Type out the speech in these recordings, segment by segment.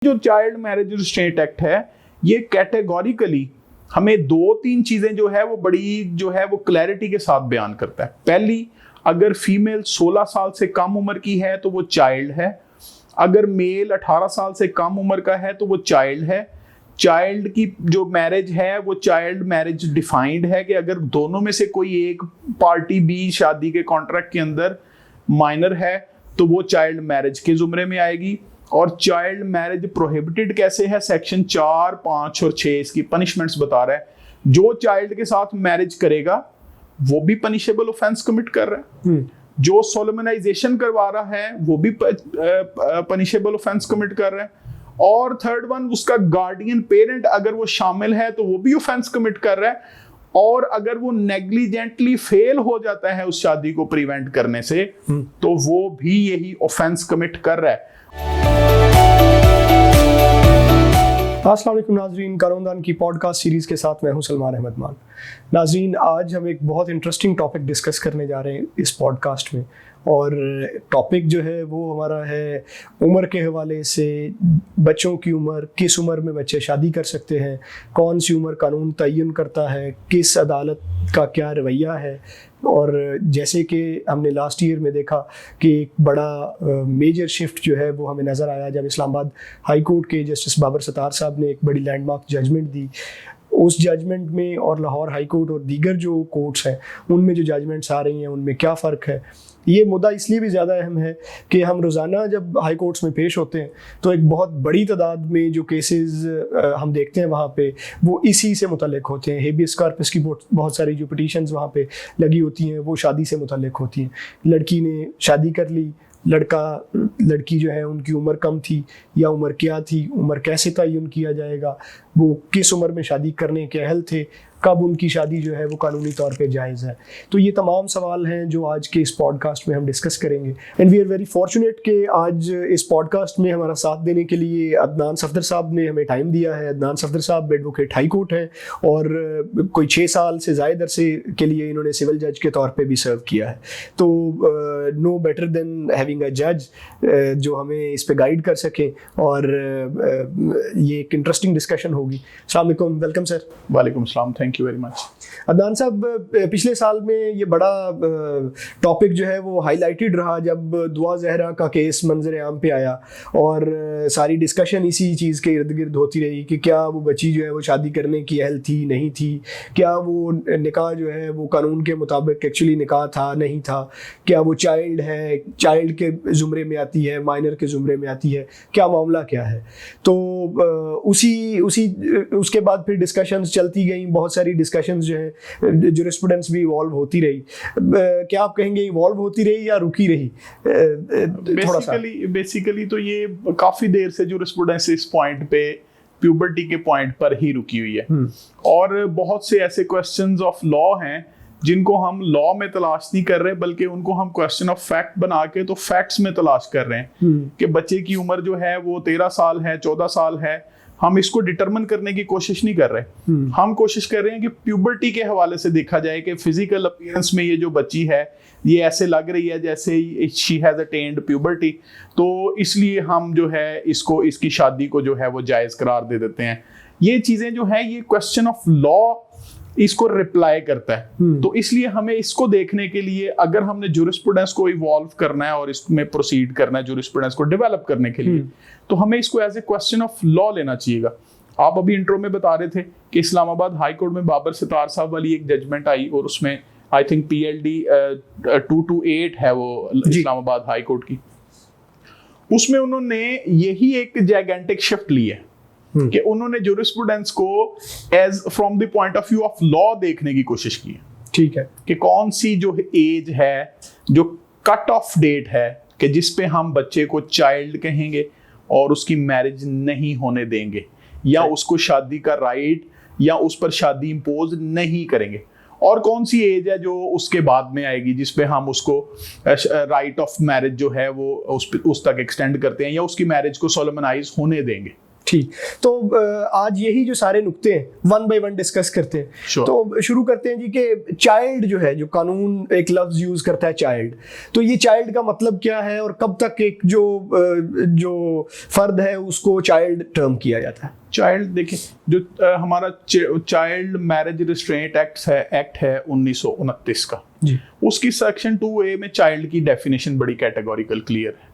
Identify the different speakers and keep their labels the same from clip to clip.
Speaker 1: जो child marriage restraint act है ये कैटेगोरिकली हमें 2-3 चीजें जो है वो बड़ी जो है वो क्लैरिटी के साथ बयान करता है। पहली, अगर फीमेल 16 साल से कम उम्र की है तो वो चाइल्ड है। अगर मेल 18 साल से कम उम्र का है तो वो चाइल्ड है। चाइल्ड की जो मैरिज है वो चाइल्ड मैरिज डिफाइंड है कि अगर दोनों में से कोई एक पार्टी भी शादी के कॉन्ट्रैक्ट के अंदर माइनर है तो वो चाइल्ड मैरिज के जुमरे में आएगी। और चाइल्ड मैरिज प्रोहिबिटेड कैसे है, सेक्शन 4, 5 और 6 इसकी पनिशमेंट्स बता रहा है। जो चाइल्ड के साथ मैरिज करेगा वो भी पनिशेबल ऑफेंस कमिट कर रहा है। जो सोलोमनाइजेशन करवा रहा है वो भी पनिशेबल ऑफेंस कमिट कर रहा है। और थर्ड वन, उसका गार्डियन पेरेंट अगर वो शामिल है तो वो भी ऑफेंस कमिट कर रहा है। और अगर वो नेग्लिजेंटली फेल हो जाता है उस शादी को प्रिवेंट करने से तो वो भी यही ऑफेंस कमिट कर रहा है।
Speaker 2: अस्सलाम वालेकुम नाजरीन, कानूनदान की पॉडकास्ट सीरीज़ के साथ मैं हूं सलमान अहमद मान। नाजरीन, आज हम एक बहुत इंटरेस्टिंग टॉपिक डिस्कस करने जा रहे हैं इस पॉडकास्ट में। और टॉपिक जो है वो हमारा है उम्र के हवाले से, बच्चों की उम्र, किस उम्र में बच्चे शादी कर सकते हैं, कौन सी उम्र कानून तयन करता है, किस अदालत का क्या रवैया है। और जैसे कि हमने लास्ट ईयर में देखा कि एक बड़ा मेजर शिफ्ट जो है वो हमें नज़र आया जब इस्लामाबाद हाई कोर्ट के जस्टिस बाबर सत्तार साहब ने एक बड़ी लैंडमार्क जजमेंट दी। उस जजमेंट में और लाहौर हाई कोर्ट और दीगर जो कोर्ट्स हैं उनमें जो जजमेंट्स आ रही हैं उनमें क्या फ़र्क है। ये मुद्दा इसलिए भी ज़्यादा अहम है कि हम रोज़ाना जब हाई कोर्ट्स में पेश होते हैं तो एक बहुत बड़ी तादाद में जो केसेस हम देखते हैं वहाँ पे वो इसी से मुतल्लिक होते हैं। हेबियस कॉर्पस की बहुत सारी जो पिटीशंस वहाँ पे लगी होती हैं वो शादी से मुतल्लिक होती हैं। लड़की ने शादी कर ली, लड़की जो है उनकी उम्र कम थी या उम्र क्या थी, उम्र कैसे तयन किया जाएगा, वो किस उम्र में शादी करने के अहल थे, कब उनकी शादी जो है वो कानूनी तौर पे जायज़ है। तो ये तमाम सवाल हैं जो आज के इस पॉडकास्ट में हम डिस्कस करेंगे। And we are very fortunate कि आज इस पॉडकास्ट में हमारा साथ देने के लिए अदनान सफदर साहब ने हमें टाइम दिया है। अदनान सफदर साहब एडवोकेट हाई कोर्ट हैं और कोई 6 साल से ज़ायद अरसे के लिए इन्होंने सिविल जज के तौर पर भी सर्व किया है। तो no better than having a जज जो हमें इस पर गाइड कर सकें और ये एक इंटरेस्टिंग डिस्कशन होगी। अस्सलाम वालेकुम, वेलकम सर।
Speaker 1: वालेकुम सलाम, thank you very much.
Speaker 2: Adnan साहब, पिछले साल में ये बड़ा टॉपिक जो है वो हाईलाइटेड रहा जब दुआ जहरा का केस मंजर आम पे आया और सारी डिस्कशन इसी चीज़ के इर्द गिर्द होती रही कि क्या वो बच्ची जो है वो शादी करने की अहल थी, नहीं थी, क्या वो निकाह जो है वो कानून के मुताबिक एक्चुअली निकाह था, नहीं था, क्या वो चाइल्ड है, चाइल्ड के ज़ुमरे में आती है, माइनर के ज़ुमरे में आती है, क्या मामला क्या है। तो उसके बाद फिर डिस्कशंस चलती गई, बहुत सारी डिस्कशंस जो है ज्यूरिस्प्रूडेंस भी इवॉल्व होती रही। क्या आप कहेंगे इवॉल्व होती रही या रुकी रही?
Speaker 1: बेसिकली तो ये काफी देर से ज्यूरिस्प्रूडेंस इस पॉइंट पे प्यूबर्टी के पॉइंट पर ही रुकी हुई है। और बहुत से ऐसे क्वेश्चंस ऑफ लॉ हैं जिनको हम लॉ में तलाश नहीं कर रहे बल्कि उनको हम क्वेश्चन ऑफ फैक्ट बना के तो फैक्ट्स में तलाश कर रहे हैं कि बच्चे की उम्र जो है वो 13 साल है, 14 साल है। हम इसको डिटरमिन करने की कोशिश नहीं कर रहे। हम कोशिश कर रहे हैं कि प्यूबर्टी के हवाले से देखा जाए कि फिजिकल अपीयरेंस में ये जो बच्ची है ये ऐसे लग रही है जैसे शी हैज अटेन्ड प्यूबर्टी, तो इसलिए हम जो है इसको, इसकी शादी को जो है वो जायज़ करार दे देते हैं। ये चीज़ें जो है ये क्वेश्चन ऑफ लॉ इसको रिप्लाई करता है। तो इसलिए हमें इसको देखने के लिए अगर हमने ज्यूरिस्प्रूडेंस को इवॉल्व करना है और इसमें प्रोसीड करना है, ज्यूरिस्प्रूडेंस को डेवलप करने के लिए, तो हमें इसको as a question of law लेना चाहिएगा। आप अभी इंट्रो में बता रहे थे कि इस्लामाबाद हाई कोर्ट में बाबर सत्तार साहब वाली एक जजमेंट आई और उसमें आई थिंक PLD 228 है वो इस्लामाबाद हाई कोर्ट की। उसमें उन्होंने यही एक जायगेंटिक शिफ्ट ली है कि उन्होंने ज्यूरिस्प्रूडेंस को as from the point of view of law देखने की कोशिश की है।
Speaker 2: ठीक है, कि
Speaker 1: कौन सी जो एज है, जो कट ऑफ डेट है कि जिस पे हम बच्चे को चाइल्ड कहेंगे और उसकी मैरिज नहीं होने देंगे या उसको शादी का राइट या उस पर शादी इंपोज नहीं करेंगे, और कौन सी एज है जो उसके बाद में आएगी जिस पे हम उसको राइट ऑफ मैरिज जो है वो उस तक एक्सटेंड करते हैं या उसकी मैरिज को सोलोमनाइज होने देंगे।
Speaker 2: ठीक, तो आज यही जो सारे नुक्ते हैं वन बाय वन डिस्कस करते हैं।
Speaker 1: Sure.
Speaker 2: तो शुरू करते हैं जी कि चाइल्ड जो है, जो कानून एक लफ्ज यूज करता है चाइल्ड, तो ये चाइल्ड का मतलब क्या है और कब तक एक जो फर्द है उसको चाइल्ड टर्म किया जाता है?
Speaker 1: चाइल्ड देखिए, जो हमारा चाइल्ड मैरिज रिस्ट्रेंट एक्ट है 1929 का
Speaker 2: जी,
Speaker 1: उसकी सेक्शन 2A में चाइल्ड की डेफिनेशन बड़ी कैटेगोरिकल क्लियर है।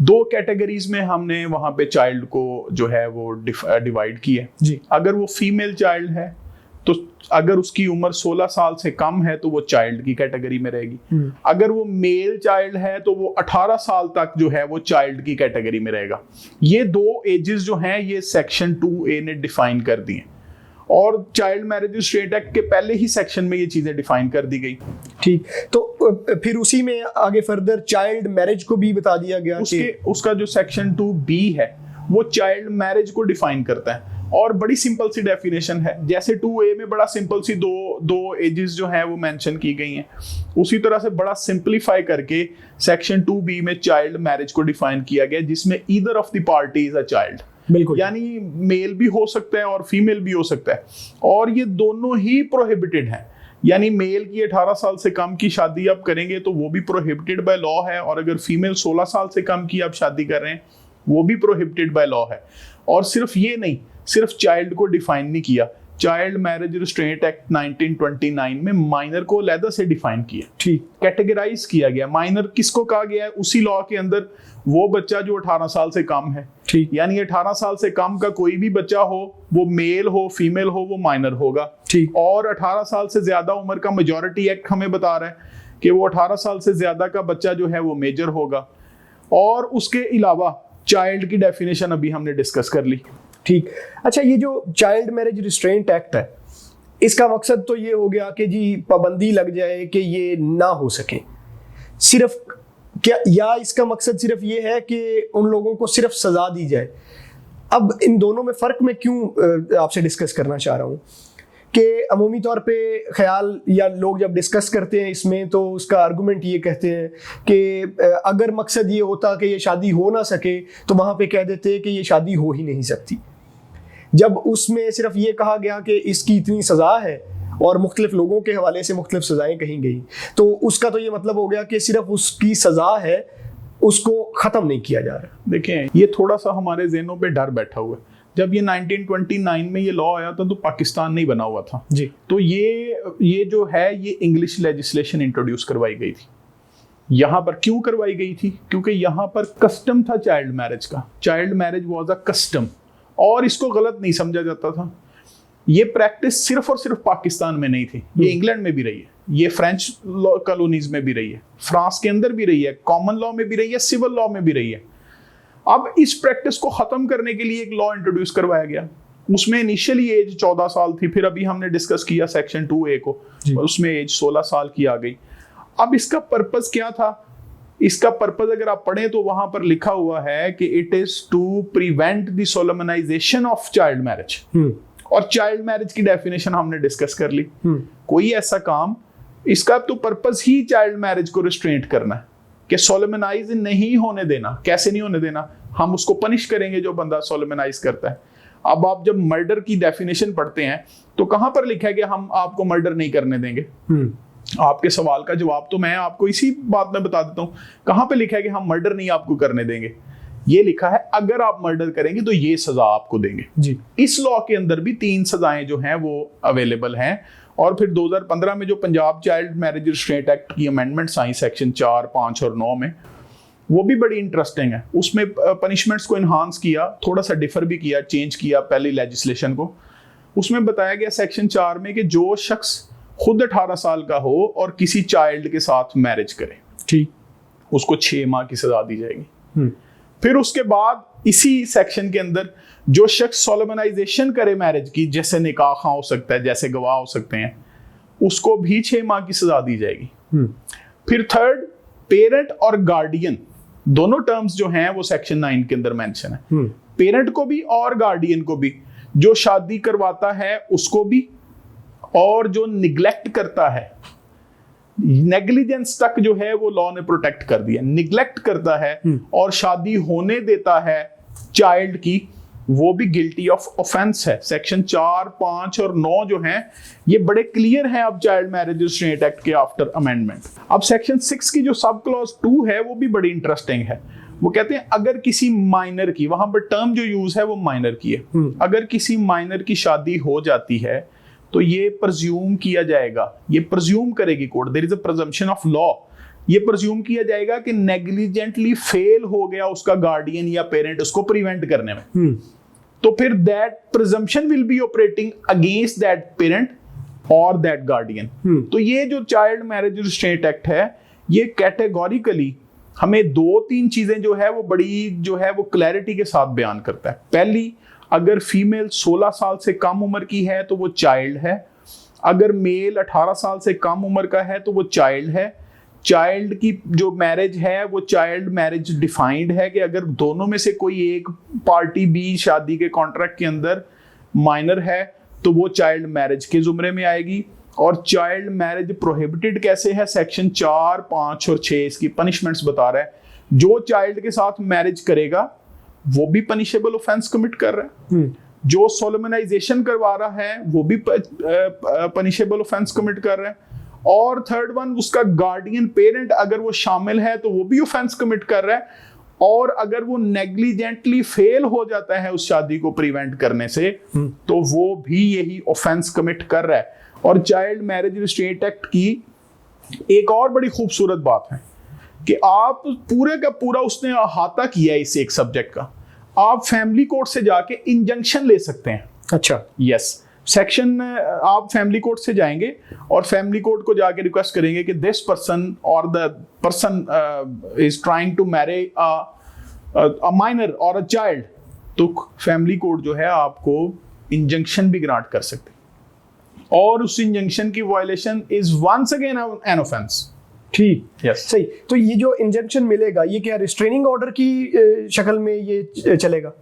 Speaker 1: 2 कैटेगरीज में हमने वहां पे चाइल्ड को जो है वो डिवाइड किया है
Speaker 2: जी।
Speaker 1: अगर वो फीमेल चाइल्ड है तो अगर उसकी उम्र 16 साल से कम है तो वो चाइल्ड की कैटेगरी में रहेगी। अगर वो मेल चाइल्ड है तो वो 18 साल तक जो है वो चाइल्ड की कैटेगरी में रहेगा। ये 2 एजेस जो हैं ये सेक्शन 2A ने डिफाइन कर दी हैं और चाइल्ड मैरिज रिस्ट्रेंट एक्ट के पहले ही सेक्शन में ये चीजें डिफाइन कर दी गई।
Speaker 2: ठीक, तो फिर उसी में आगे फर्दर चाइल्ड मैरिज को भी बता दिया गया
Speaker 1: उसका जो सेक्शन 2B है वो चाइल्ड मैरिज को डिफाइन करता है और बड़ी सिंपल सी डेफिनेशन है। जैसे 2A में बड़ा सिंपल सी दो एजेस जो है वो मेंशन की गई हैं, उसी तरह से बड़ा सिंपलीफाई करके सेक्शन 2B में चाइल्ड मैरिज को डिफाइन किया गया जिसमें either of the party is a child.
Speaker 2: बिल्कुल,
Speaker 1: यानी मेल भी हो सकता है और फीमेल भी हो सकता है और ये दोनों ही प्रोहिबिटेड हैं। यानी मेल की 18 साल से कम की शादी आप करेंगे तो वो भी प्रोहिबिटेड बाय लॉ है और अगर फीमेल 16 साल से कम की आप शादी कर रहे हैं वो भी प्रोहिबिटेड बाय लॉ है। और सिर्फ ये नहीं, सिर्फ चाइल्ड को डिफाइन नहीं किया, चाइल्ड मैरिज रिस्ट्रेंट एक्ट 1929 में माइनर को अलग से डिफाइन किया,
Speaker 2: ठीक,
Speaker 1: कैटेगराइज किया गया। माइनर किसको कहा गया है? उसी लॉ के अंदर वो बच्चा जो 18 साल से कम है।
Speaker 2: ठीक,
Speaker 1: यानी 18 साल से कम का कोई भी बच्चा हो, वो मेल हो फीमेल हो, वो माइनर होगा।
Speaker 2: ठीक,
Speaker 1: और 18 साल से ज्यादा उम्र का मेजॉरिटी एक्ट हमें बता रहा है कि वो 18 साल से ज्यादा का बच्चा जो है वो मेजर होगा। और उसके अलावा चाइल्ड की डेफिनेशन अभी हमने डिस्कस कर ली।
Speaker 2: ठीक, अच्छा, ये जो चाइल्ड मैरिज रिस्ट्रेंट एक्ट है इसका मकसद तो ये हो गया कि जी पाबंदी लग जाए कि ये ना हो सके, सिर्फ क्या, या इसका मकसद सिर्फ ये है कि उन लोगों को सिर्फ सजा दी जाए? अब इन दोनों में फ़र्क मैं क्यों आपसे डिस्कस करना चाह रहा हूँ कि अमूमी तौर पे ख्याल या लोग जब डिस्कस करते हैं इसमें तो उसका आर्गूमेंट ये कहते हैं कि अगर मकसद ये होता कि ये शादी हो ना सके तो वहाँ पे कह देते हैं कि ये शादी हो ही नहीं सकती। जब उसमें सिर्फ ये कहा गया कि इसकी इतनी सज़ा है और मुख्तलिफ लोगों के हवाले से मुख्तलिफ सज़ाएँ कही गई, तो उसका तो ये मतलब हो गया कि सिर्फ उसकी सज़ा है, उसको ख़त्म नहीं किया जा रहा।
Speaker 1: देखें, ये थोड़ा सा हमारे जहनों पे डर बैठा हुआ है। जब ये 1929 में ये लॉ आया था तो पाकिस्तान नहीं बना हुआ था
Speaker 2: जी,
Speaker 1: तो ये जो है ये इंग्लिश लेजिस्लेशन इंट्रोड्यूस करवाई गई थी। यहाँ पर क्यों करवाई गई थी? क्योंकि यहाँ पर कस्टम था चाइल्ड मैरिज का। Child marriage was a custom और इसको गलत नहीं समझा जाता था। ये प्रैक्टिस सिर्फ और सिर्फ पाकिस्तान में नहीं थी, ये इंग्लैंड में भी रही है, ये फ्रेंच कॉलोनीज में भी रही है, फ्रांस के अंदर भी रही है, कॉमन लॉ में भी रही है, सिविल लॉ में भी रही है। अब इस प्रैक्टिस को खत्म करने के लिए एक लॉ इंट्रोड्यूस करवाया गया। उसमें इनिशियली एज 14 साल थी, फिर अभी हमने डिस्कस किया सेक्शन 2A को, उसमें एज 16 साल की आ गई। अब इसका पर्पस क्या था? इसका पर्पस अगर आप पढ़ें तो वहां पर लिखा हुआ है कि it is to prevent the solemnisation of child marriage. और चाइल्ड मैरिज की डेफिनेशन हमने डिस्कस कर ली। कोई ऐसा काम, इसका तो पर्पस ही चाइल्ड मैरिज को रिस्ट्रेंट करना है कि सोलमनाइज नहीं होने देना। कैसे नहीं होने देना? हम उसको पनिश करेंगे जो बंदा सोलमनाइज करता है। अब आप जब मर्डर की डेफिनेशन पढ़ते हैं तो कहां पर लिखा है कि हम आपको मर्डर नहीं करने देंगे? आपके सवाल का जवाब तो मैं आपको इसी बात में बता देता हूं। कहां पे लिखा है कि हम मर्डर नहीं आपको करने देंगे? ये लिखा है अगर आप मर्डर करेंगे तो ये सजा आपको देंगे
Speaker 2: जी।
Speaker 1: इस लॉ के अंदर भी 3 सजाएं जो हैं वो अवेलेबल हैं। और फिर 2015 में जो Punjab child marriage restraint act की अमेंडमेंट्स आई सेक्शन 4, 5 और 9 में, वो भी बड़ी इंटरेस्टिंग है। उसमें पनिशमेंट्स को इन्हांस किया, थोड़ा सा डिफर भी किया, चेंज किया पहली लेजिस्लेशन को। उसमें बताया गया सेक्शन 4 में कि जो शख्स खुद 18 साल का हो और किसी चाइल्ड के साथ मैरिज करे, ठीक, उसको 6 माह की सजा दी जाएगी। फिर उसके बाद इसी सेक्शन के अंदर जो शख्स सोलमनाइजेशन करे मैरिज की, जैसे निकाह खां हो सकता है, जैसे गवाह हो सकते हैं, उसको भी 6 माह की सजा दी जाएगी। फिर थर्ड, पेरेंट और गार्डियन, दोनों टर्म्स जो हैं वो सेक्शन 9 के अंदर मेंशन है। पेरेंट को भी और गार्डियन को भी, जो शादी करवाता है उसको भी, और जो निग्लेक्ट करता है, नेग्लिजेंस तक जो है वो लॉ ने प्रोटेक्ट कर दिया। निग्लेक्ट करता है और शादी होने देता है चाइल्ड की, वो भी गिल्टी ऑफ ऑफेंस है। सेक्शन 4, 5 और 9 जो हैं ये बड़े क्लियर हैं अब चाइल्ड मैरिज रिस्ट्रेंट एक्ट के आफ्टर अमेंडमेंट। अब सेक्शन 6 की जो सब क्लॉज 2 है वो भी बड़ी इंटरेस्टिंग है। वो कहते हैं अगर किसी माइनर की, वहां पर टर्म जो यूज है वो माइनर की है, अगर किसी माइनर की शादी हो जाती है तो ये प्रज्यूम किया जाएगा, ये प्रज्यूम करेगी court, there is a presumption of law, ये प्रज्यूम किया जाएगा कि नेग्लिजेंटली फेल हो गया उसका गार्डियन या पेरेंट उसको प्रिवेंट करने में। तो फिर that presumption will be operating against that parent और दैट गार्डियन। तो ये जो चाइल्ड मैरिज रिस्ट्रेंट एक्ट है ये कैटेगोरिकली हमें 2-3 चीजें जो है वो बड़ी जो है वो क्लैरिटी के साथ बयान करता है। पहली, अगर फीमेल 16 साल से कम उम्र की है तो वो चाइल्ड है, अगर मेल 18 साल से कम उम्र का है तो वो चाइल्ड है। चाइल्ड की जो मैरिज है वो चाइल्ड मैरिज डिफाइंड है कि अगर दोनों में से कोई एक पार्टी बी शादी के कॉन्ट्रैक्ट के अंदर माइनर है तो वो चाइल्ड मैरिज के जुमरे में आएगी। और चाइल्ड मैरिज प्रोहिबिटेड कैसे है, सेक्शन 4, 5 और 6 इसकी पनिशमेंट्स बता रहा है। जो चाइल्ड के साथ मैरिज करेगा वो भी पनिशेबल ऑफेंस कमिट कर रहा है, जो सोलोमनाइजेशन करवा रहा है वो भी पनिशेबल ऑफेंस कमिट कर रहा है, और थर्ड वन उसका गार्डियन पेरेंट अगर वो शामिल है तो वो भी ऑफेंस कमिट कर रहा है, और अगर वो नेग्लिजेंटली फेल हो जाता है उस शादी को प्रिवेंट करने से तो वो भी यही ऑफेंस कमिट कर रहा है। और चाइल्ड मैरिज रिस्ट्रेंट एक्ट की एक और बड़ी खूबसूरत बात है कि आप पूरे का पूरा उसने अहाता किया है इस एक सब्जेक्ट का, आप फैमिली कोर्ट से जाके इंजंक्शन ले सकते हैं।
Speaker 2: अच्छा,
Speaker 1: यस, सेक्शन आप फैमिली कोर्ट से जाएंगे और फैमिली कोर्ट को जाके रिक्वेस्ट करेंगे कि दिस पर्सन और the person is trying to marry a minor और अ चाइल्ड, तो फैमिली कोर्ट जो है आपको इंजंक्शन भी ग्रांट कर सकते हैं, और उस इंजंक्शन की violation is once again an offence.
Speaker 2: ठीक,
Speaker 1: यस,
Speaker 2: सही। तो ये जो इंजंक्शन मिलेगा ये क्या रिस्ट्रेनिंग ऑर्डर की शक्ल में ये चलेगा?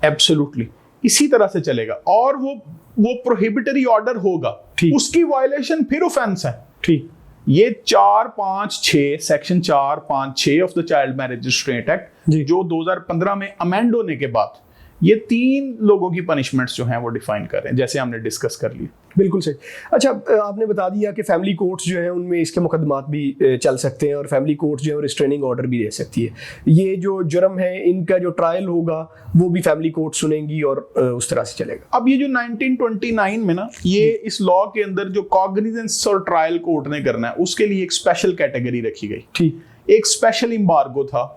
Speaker 1: एब्सोल्युटली इसी तरह से चलेगा, और वो प्रोहिबिटरी ऑर्डर होगा, उसकी वायलेशन फिर ऑफेंस है।
Speaker 2: ठीक,
Speaker 1: ये 4, 5, 6 section 4, 5, 6 of the child marriage restraint act जो 2015 में अमेंड होने के बाद ये 3 लोगों की पनिशमेंट्स जो हैं वो डिफाइन कर रहे हैं, जैसे हमने डिस्कस कर ली।
Speaker 2: बिल्कुल सही। अच्छा, आपने बता दिया कि फैमिली कोर्ट्स जो हैं उनमें इसके मुकदमात भी चल सकते हैं और फैमिली कोर्ट्स जो है रिस्ट्रेनिंग ऑर्डर भी दे सकती है। ये जो जुर्म है इनका जो ट्रायल होगा वो भी फैमिली कोर्ट सुनेंगी और उस तरह से चलेगा।
Speaker 1: अब ये जो 1929 में ना ये इस लॉ के अंदर जो कॉग्निजेंस और ट्रायल कोर्ट ने करना है उसके लिए एक स्पेशल कैटेगरी रखी गई।
Speaker 2: ठीक,
Speaker 1: एक स्पेशल एम्बार्गो था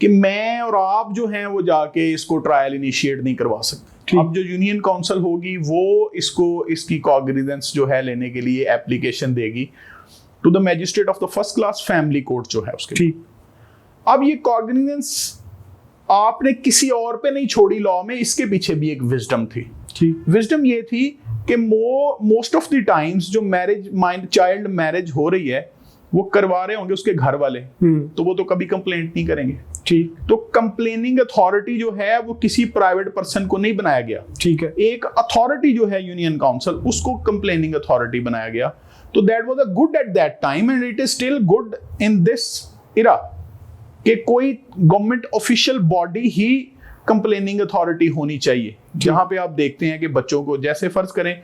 Speaker 1: कि मैं और आप जो हैं वो जाके इसको ट्रायल इनिशिएट नहीं करवा सकते। अब जो यूनियन काउंसिल होगी वो इसकी कॉग्निजेंस जो है लेने के लिए एप्लीकेशन देगी to the magistrate of the first class family court जो है उसके।
Speaker 2: ठीक,
Speaker 1: अब ये कॉग्निजेंस आपने किसी और पे नहीं छोड़ी लॉ में, इसके पीछे भी एक विजडम थी।
Speaker 2: ठीक,
Speaker 1: विजडम ये थी कि मोस्ट ऑफ द टाइम्स जो चाइल्ड मैरिज हो रही है वो करवा रहे होंगे उसके घर वाले, तो वो तो कभी कंप्लेंट नहीं करेंगे।
Speaker 2: ठीक,
Speaker 1: तो कंप्लेनिंग अथॉरिटी जो है वो किसी प्राइवेट पर्सन को नहीं बनाया गया।
Speaker 2: ठीक है,
Speaker 1: एक अथॉरिटी जो है यूनियन काउंसिल उसको कंप्लेनिंग अथॉरिटी बनाया गया। तो that was a good at that time and it is still good in this इरा कि कोई गवर्नमेंट ऑफिशियल बॉडी ही कंप्लेनिंग अथॉरिटी होनी चाहिए, जहां पे आप देखते हैं कि बच्चों को, जैसे फर्ज करें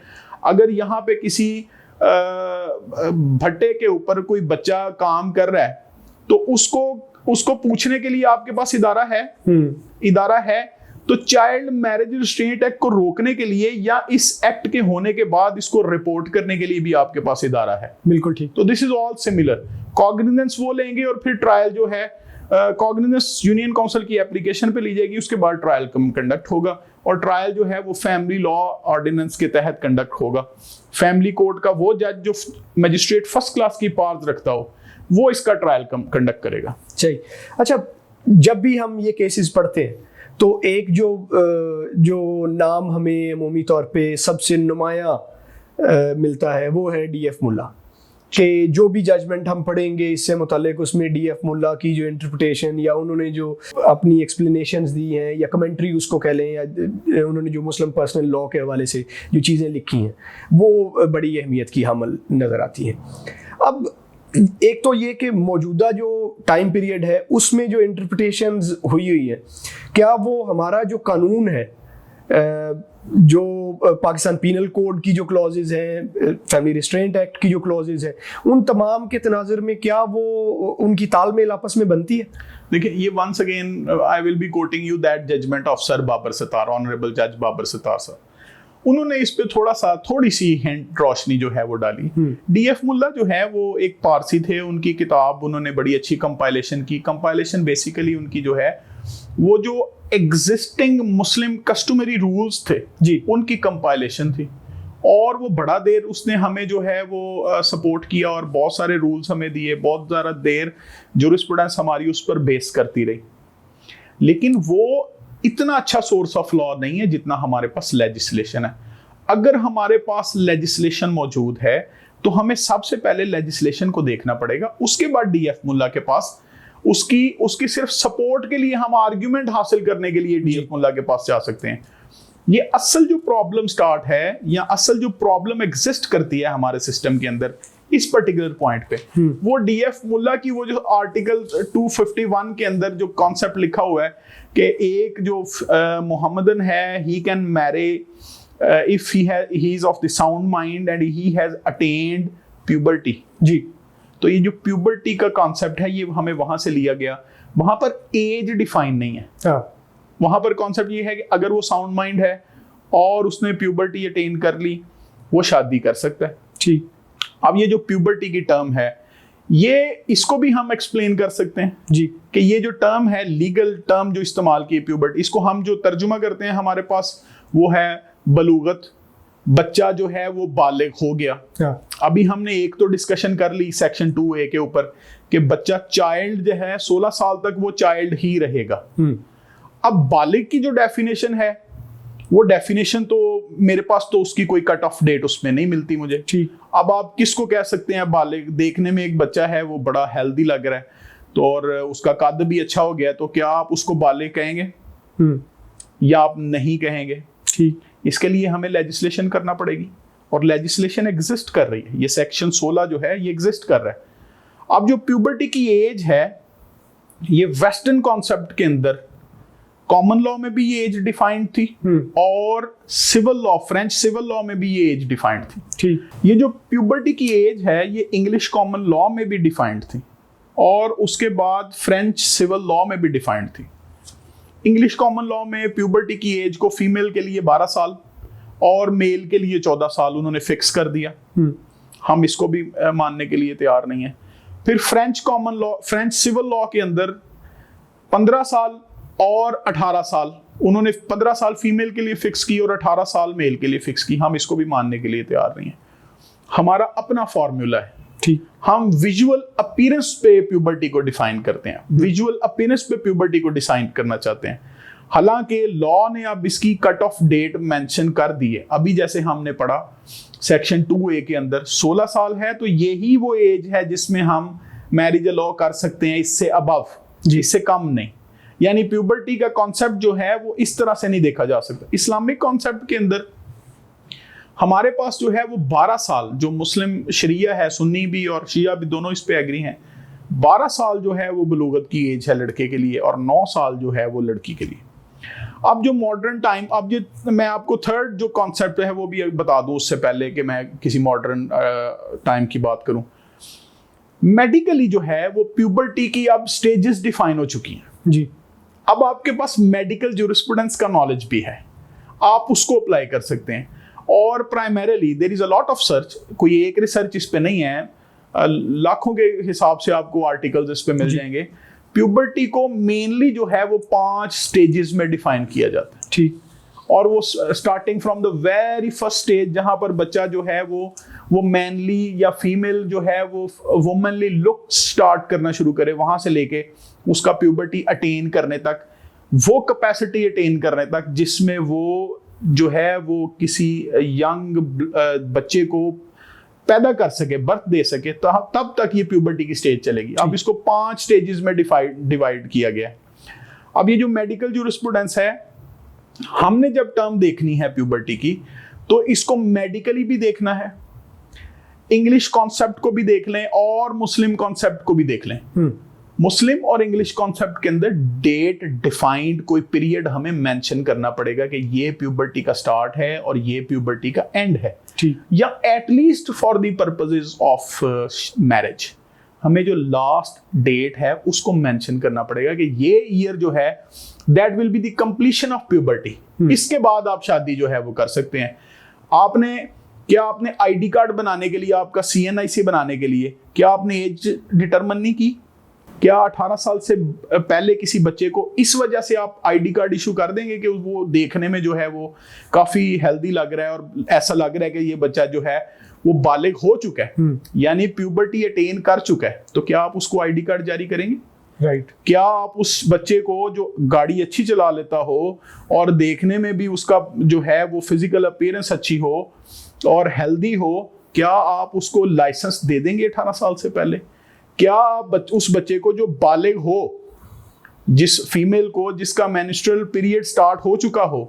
Speaker 1: अगर यहाँ पे किसी भट्टे के ऊपर कोई बच्चा काम कर रहा है तो उसको पूछने के लिए आपके पास इदारा है तो चाइल्ड मैरिज रिस्ट्रेंट एक्ट को रोकने के लिए या इस एक्ट के होने के बाद इसको रिपोर्ट करने के लिए भी आपके पास इदारा है।
Speaker 2: बिल्कुल ठीक।
Speaker 1: तो this is all similar. Cognizance वो लेंगे और फिर ट्रायल जो है कॉग्निजेंस यूनियन काउंसिल की एप्लीकेशन पे ली जाएगी, उसके बाद ट्रायल कंडक्ट होगा, और ट्रायल जो है वो फैमिली लॉ ऑर्डिनेंस के तहत कंडक्ट होगा। फैमिली कोर्ट का वो जज जो मजिस्ट्रेट फर्स्ट क्लास की पावर्स रखता हो वो इसका ट्रायल कंडक्ट करेगा।
Speaker 2: सही। अच्छा, जब भी हम ये केसेस पढ़ते हैं तो एक जो नाम हमें अमूमी तौर पे सबसे नुमाया मिलता है वो है डीएफ मुल्ला, कि जो भी जजमेंट हम पढ़ेंगे इससे मुताल्लिक उसमें डीएफ मुल्ला की जो इंटरप्रिटेशन या उन्होंने जो अपनी एक्सप्लेनेशंस दी हैं या कमेंट्री उसको कह लें, या उन्होंने जो मुस्लिम पर्सनल लॉ के हवाले से जो चीज़ें लिखी हैं वो बड़ी अहमियत की हामिल नज़र आती हैं। अब एक तो ये कि मौजूदा जो टाइम पीरियड है उसमें जो इंटरप्रिटेशंस हुई है, क्या वो हमारा जो कानून है जो पाकिस्तान पीनल कोड की जो क्लॉजेज हैं, फैमिली रिस्ट्रेंट एक्ट की जो क्लॉजेज हैं, उन तमाम के तनाजुर में क्या वो उनकी तालमेल आपस में बनती है?
Speaker 1: देखिए, ये once again I will be quoting you that judgement of sir Babar Sattar, honourable जज बाबर सत्तार सर। उन्होंने इस पे थोड़ी सी हिंट रोशनी जो है वो डाली। डीएफ मुल्ला जो है वो एक पारसी थे, उनकी किताब उन्होंने बड़ी अच्छी कंपाइलेशन की। कंपाइलेशन बेसिकली उनकी जो है वो जो एग्जिस्टिंग मुस्लिम कस्टमरी रूल्स थे जी, उनकी कंपाइलेशन थी, और वो बड़ा देर उसने हमें जो है वो सपोर्ट किया और बहुत सारे रूल्स हमें दिए, बहुत ज़्यादा देर जूरिस्प्रूडेंस हमारी उस पर बेस करती रही। लेकिन वो इतना अच्छा सोर्स ऑफ लॉ नहीं है जितना हमारे पास लेजिस्लेशन है। अगर हमारे पास लेजिस्लेशन मौजूद है तो हमें सबसे पहले लेजिस्लेशन को देखना पड़ेगा, उसके बाद डीएफ मुल्ला के पास उसकी सिर्फ सपोर्ट के लिए हम आर्ग्यूमेंट हासिल करने के लिए डीएफ मुल्ला के पास जा सकते हैं। ये असल जो प्रॉब्लम स्टार्ट है या असल जो प्रॉब्लम एग्जिस्ट करती है हमारे सिस्टम के अंदर इस पर्टिकुलर पॉइंट पे, वो डीएफ मुल्ला की वो जो आर्टिकल 251 के अंदर जो कॉन्सेप्ट लिखा हुआ है कि एक जो मोहम्मदन है, he can marry if he is of the sound mind and he has attained puberty जी। तो ये जो प्यूबर्टी का कॉन्सेप्ट है ये हमें वहां से लिया गया। वहां पर एज डिफाइन नहीं है। वहां पर कॉन्सेप्ट ये है कि अगर वो साउंड माइंड है और उसने प्यूबर्टी अटेन कर ली, वो शादी कर सकता है। ठीक, अब ये जो प्यूबर्टी की टर्म है, ये इसको भी हम एक्सप्लेन कर सकते हैं जी, कि ये जो टर्म है, लीगल टर्म जो इस्तेमाल की प्यूबर्टी, इसको हम जो तर्जुमा करते हैं हमारे पास वो है बलूगत। बच्चा जो है वो बालिग हो गया। अभी हमने एक तो डिस्कशन कर ली सेक्शन 2A के ऊपर कि बच्चा चाइल्ड जो है 16 साल तक वो चाइल्ड ही रहेगा। अब बालिग की जो डेफिनेशन है, वो डेफिनेशन तो मेरे पास तो उसकी कोई कट ऑफ डेट उसमें नहीं मिलती मुझे। ठीक, अब आप किसको कह सकते हैं बालिग? देखने में एक बच्चा है वो बड़ा हेल्दी लग रहा है तो और उसका कद भी अच्छा हो गया, तो क्या आप उसको बालिग कहेंगे या आप नहीं कहेंगे? ठीक, इसके लिए हमें लेजिस्लेशन करना पड़ेगी और लेजिस्लेशन एग्जिस्ट कर रही है। ये सेक्शन 16 जो है ये एग्जिस्ट कर रहा है। अब जो प्यूबर्टी की एज है, ये वेस्टर्न कॉन्सेप्ट के अंदर कॉमन लॉ में भी ये एज डिफाइंड थी और civil law, French civil law में भी ये एज डिफाइंड थी। ठीक, ये जो प्यूबर्टी की एज है ये इंग्लिश कॉमन लॉ में भी डिफाइंड थी और उसके बाद फ्रेंच सिविल लॉ में भी डिफाइंड थी। इंग्लिश कॉमन लॉ में प्यूबर्टी की एज को फीमेल के लिए 12 साल और मेल के लिए 14 साल उन्होंने फिक्स कर दिया। हम इसको भी मानने के लिए तैयार नहीं है। फिर French common law, French civil law के अंदर 15 साल और 18 साल उन्होंने 15 साल फीमेल के लिए फिक्स की और 18 साल मेल के लिए फिक्स की। हम इसको भी मानने के लिए तैयार नहीं है। हमारा अपना फॉर्मूला है। ठीक, हम विजुअल अपीयरेंस पे प्यूबर्टी को डिफाइन करते हैं, विजुअल अपीयरेंस पे प्यूबर्टी को डिसाइड करना चाहते हैं। हालांकि लॉ ने अब इसकी कट ऑफ डेट मेंशन कर दी है। अभी जैसे हमने पढ़ा सेक्शन 2A के अंदर 16 साल है, तो यही वो एज है जिसमें हम मैरिज लॉ कर सकते हैं, इससे अबव, इससे कम नहीं। यानी प्यूबर्टी का कॉन्सेप्ट जो है वो इस तरह से नहीं देखा जा सकता। इस्लामिक कॉन्सेप्ट के अंदर हमारे पास जो है वो 12 साल, जो मुस्लिम शरिया है, सुन्नी भी और शिया भी दोनों इस पे एग्री हैं, 12 साल जो है वो बलूगत की एज है लड़के के लिए और 9 साल जो है वो लड़की के लिए। अब जो मॉडर्न टाइम, अब ये मैं आपको थर्ड जो कॉन्सेप्ट है वो भी बता दूं उससे पहले कि मैं किसी मॉडर्न टाइम की बात करूं। मेडिकली जो है वो प्यूबर्टी की अब स्टेजेस डिफाइन हो चुकी हैं जी। अब आपके पास मेडिकल ज्यूरिस्प्रूडेंस का नॉलेज भी है, आप उसको अप्लाई कर सकते हैं। और primarily there is a lot of search, कोई एक रिसर्च इस पे नहीं है, लाखों के हिसाब से आपको आर्टिकल्स इस पे मिल जाएंगे। प्यूबर्टी को मेनली जो है वो 5 स्टेजेस में डिफाइन किया जाता है। ठीक, और वो starting from the very first stage जहां पर बच्चा जो है वो मैनली या फीमेल जो है वो वुमनली लुक स्टार्ट करना शुरू करे, वहां से लेके उसका प्यूबर्टी अटेन करने तक, वो कैपेसिटी अटेन करने तक जिसमें वो जो है वो किसी यंग बच्चे को पैदा कर सके, बर्थ दे सके, तब तक ये प्यूबर्टी की स्टेज चलेगी। अब इसको 5 स्टेजेस में डिवाइड किया गया है। अब ये जो मेडिकल ज्यूरिस्प्रूडेंस है, हमने जब टर्म देखनी है प्यूबर्टी की तो इसको मेडिकली भी देखना है, इंग्लिश कॉन्सेप्ट को भी देख लें और मुस्लिम कॉन्सेप्ट को भी देख लें। मुस्लिम और इंग्लिश कॉन्सेप्ट के अंदर डेट डिफाइंड कोई पीरियड हमें मेंशन करना पड़ेगा कि ये प्यूबर्टी का स्टार्ट है और ये प्यूबर्टी का एंड है,
Speaker 2: ठीक,
Speaker 1: या at least for the purposes of marriage हमें जो लास्ट डेट है उसको मेंशन करना पड़ेगा कि ये ईयर जो है that will be the completion of puberty. इसके बाद आप शादी जो है वो कर सकते हैं। क्या आपने आईडी कार्ड बनाने के लिए, आपका CNIC बनाने के लिए क्या आपने एज डिटरमिन नहीं की? क्या 18 साल से पहले किसी बच्चे को इस वजह से आप आईडी कार्ड इशू कर देंगे कि वो देखने में जो है वो काफी हेल्दी लग रहा है और ऐसा लग रहा है कि ये बच्चा जो है वो बालिग हो चुका है, यानी प्यूबर्टी अटेन कर चुका है, तो क्या आप उसको आईडी कार्ड जारी करेंगे?
Speaker 2: राइट।
Speaker 1: क्या आप उस बच्चे को जो गाड़ी अच्छी चला लेता हो और देखने में भी उसका जो है वो फिजिकल अपीयरेंस अच्छी हो और हेल्दी हो, क्या आप उसको लाइसेंस दे देंगे 18 साल से पहले? क्या आप उस बच्चे को जो बालिग हो, जिस फीमेल को जिसका मेंस्ट्रुअल पीरियड स्टार्ट हो चुका हो,